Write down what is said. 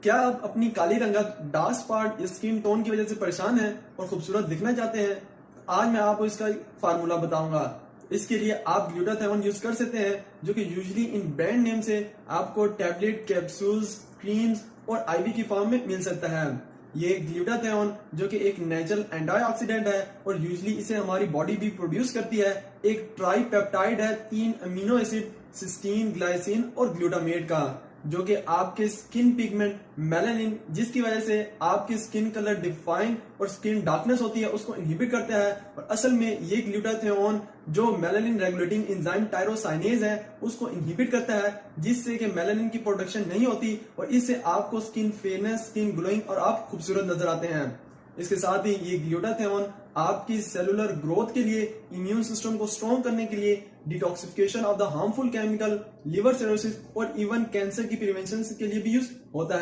क्या आप अपनी काली रंगत डार्क स्पॉट स्किन टोन की वजह से परेशान हैं और खूबसूरत दिखना चाहते हैं? आज मैं आपको इसका फार्मूला बताऊंगा। इसके लिए आप ग्लूटाथियोन यूज कर सकते हैं, जो कि यूजुअली इन ब्रांड नेम से आपको टैबलेट, कैप्सूल्स, क्रीम्स और आईवी की फॉर्म में मिल सकता है। ये ग्लूटाथियोन जो कि एक नेचुरल एंटीऑक्सीडेंट है और यूजुअली इसे हमारी बॉडी भी प्रोड्यूस करती है। एक ट्राइपेप्टाइड है 3 अमीनो एसिड, सिस्टीन, ग्लाइसिन और ग्लूटामेट का, जो कि आपके स्किन पिगमेंट मेलानिन, जिसकी वजह से आपकी स्किन कलर डिफाइन और स्किन डार्कनेस होती है, उसको इनहिबिट करता है। और असल में ये ग्लूटाथियोन जो मेलानिन रेगुलेटिंग एंजाइम टायरोसाइनेज है उसको इनहिबिट करता है, जिससे कि मेलानिन की प्रोडक्शन नहीं होती और इससे आपको स्किन फेयरनेस, स्किन ग्लोइंग और आप खूबसूरत नजर आते हैं। इसके साथ ही ये ग्लूटाथियोन आपकी सेलुलर ग्रोथ के लिए, इम्यून सिस्टम को स्ट्रॉन्ग करने के लिए, detoxification of the harmful chemical, liver cirrhosis और इवन कैंसर की प्रिवेंशन के लिए भी यूज होता है।